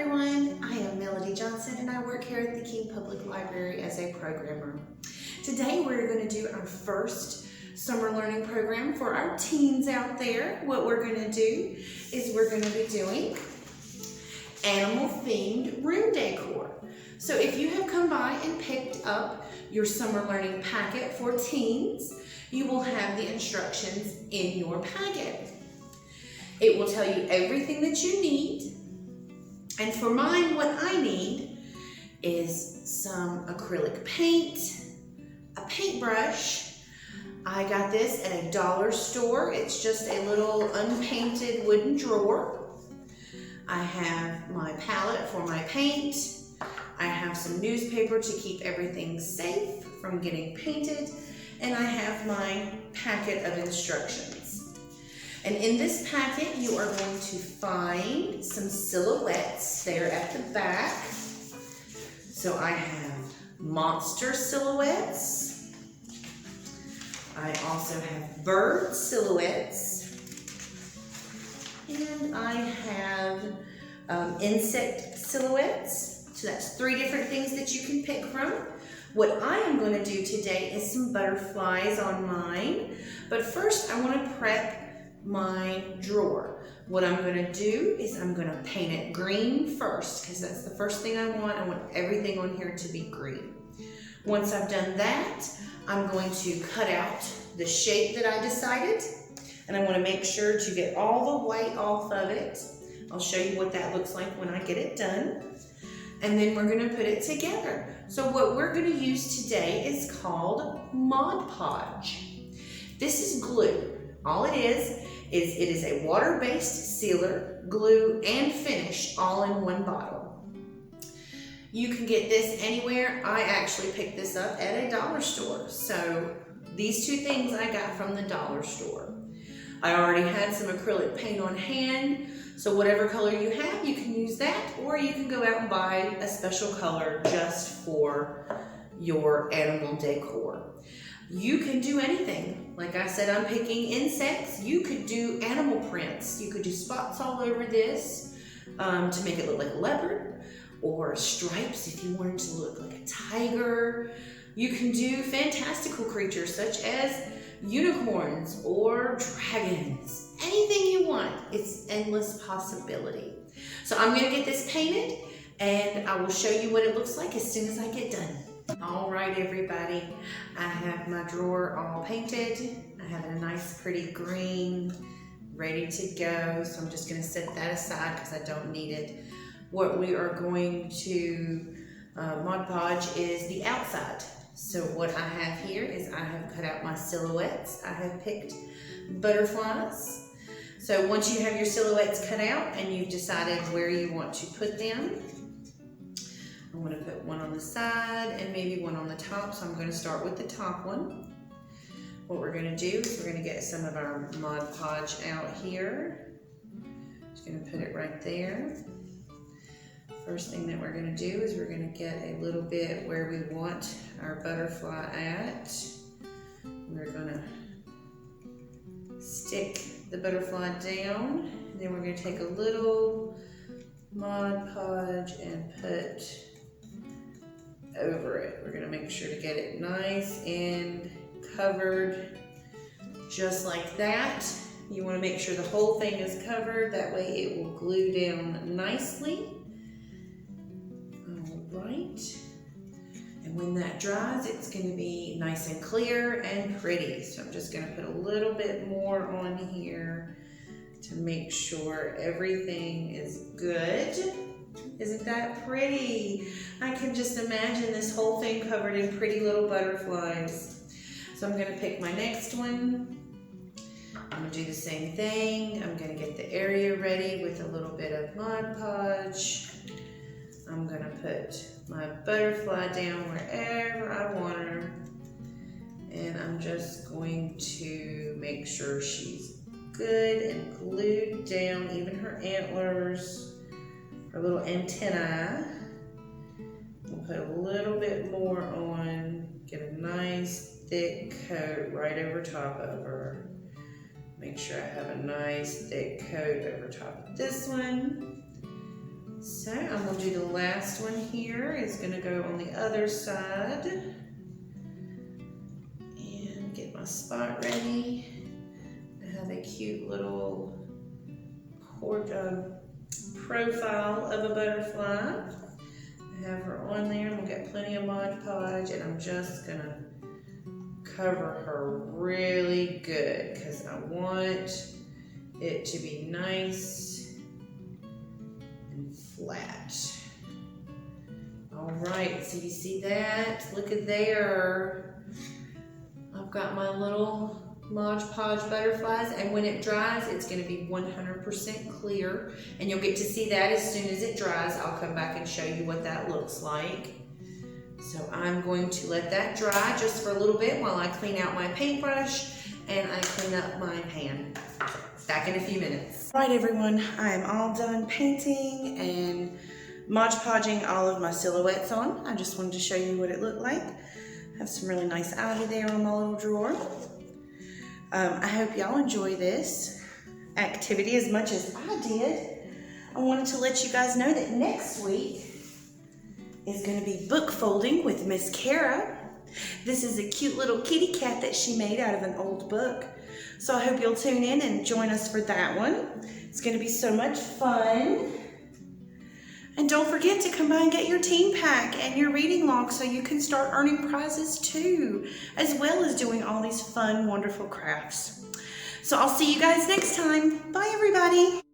everyone, I am Melody Johnson and I work here at the King Public Library as a programmer. Today we're going to do our first summer learning program for our teens out there. What we're going to do is we're going to be doing animal themed room decor. So if you have come by and picked up your summer learning packet for teens, you will have the instructions in your packet. It will tell you everything that you need. And for mine, what I need is some acrylic paint, a paintbrush. I got this at a dollar store. It's just a little unpainted wooden drawer. I have my palette for my paint. I have some newspaper to keep everything safe from getting painted. And I have my packet of instructions. And in this packet, you are going to find some silhouettes there at the back. So I have monster silhouettes. I also have bird silhouettes. And I have insect silhouettes. So that's 3 different things that you can pick from. What I am going to do today is some butterflies on mine. But first, I want to prep my drawer. What I'm going to do is I'm going to paint it green first because that's the first thing I want. I want everything on here to be green. Once I've done that, I'm going to cut out the shape that I decided, and I want to make sure to get all the white off of it. I'll show you what that looks like when I get it done. And then we're going to put it together. So what we're going to use today is called Mod Podge. This is glue. All it is a water-based sealer, glue, and finish all in one bottle. You can get this anywhere. I actually picked this up at a dollar store. So these 2 things I got from the dollar store. I already had some acrylic paint on hand. So whatever color you have, you can use that, or you can go out and buy a special color just for your animal decor. You can do anything. Like I said, I'm picking insects. You could do animal prints. You could do spots all over this to make it look like a leopard, or stripes if you wanted to look like a tiger. You can do fantastical creatures such as unicorns or dragons. Anything you want. It's endless possibility. So I'm going to get this painted and I will show you what it looks like as soon as I get done. All right, everybody, I have my drawer all painted. I have a nice pretty green ready to go. So I'm just going to set that aside because I don't need it. What we are going to Mod Podge is the outside. So what I have here is I have cut out my silhouettes. I have picked butterflies. So once you have your silhouettes cut out and you've decided where you want to put them, I'm going to put one on the side and maybe one on the top. So I'm going to start with the top one. What we're going to do is we're going to get some of our Mod Podge out here. Just going to put it right there. First thing that we're going to do is we're going to get a little bit where we want our butterfly at. We're going to stick the butterfly down, and then we're going to take a little Mod Podge and put over it. We're going to make sure to get it nice and covered just like that. You want to make sure the whole thing is covered, that way it will glue down nicely. Right, and when that dries, it's going to be nice and clear and pretty. So I'm just going to put a little bit more on here to make sure everything is good. Isn't that pretty? I can just imagine this whole thing covered in pretty little butterflies. So I'm going to pick my next one. I'm going to do the same thing. I'm going to get the area ready with a little bit of Mod Podge. I'm going to put my butterfly down wherever I want her. And I'm just going to make sure she's good and glued down, even her antlers, her little antennae. We'll put a little bit more on, get a nice thick coat right over top of her. Make sure I have a nice thick coat over top of this one. So I'm going to do the last one here. It's going to go on the other side. And get my spot ready. I have a cute little profile of a butterfly. I have her on there, and we've got plenty of Mod Podge, and I'm just going to cover her really good because I want it to be nice and flat. All right, so you see that? Look at there. I've got my little Mod Podge butterflies, and when it dries, it's going to be 100% clear, and you'll get to see that as soon as it dries. I'll come back and show you what that looks like. So I'm going to let that dry just for a little bit while I clean out my paintbrush and I clean up my pan. Back in a few minutes. All right, everyone, I am all done painting and Mod Podging all of my silhouettes on. I just wanted to show you what it looked like. I have some really nice ivy there on my little drawer. I hope y'all enjoy this activity as much as I did. I wanted to let you guys know that next week is going to be book folding with Miss Kara. This is a cute little kitty cat that she made out of an old book. So I hope you'll tune in and join us for that one. It's going to be so much fun. And don't forget to come by and get your teen pack and your reading log so you can start earning prizes too, as well as doing all these fun, wonderful crafts. So I'll see you guys next time. Bye, everybody.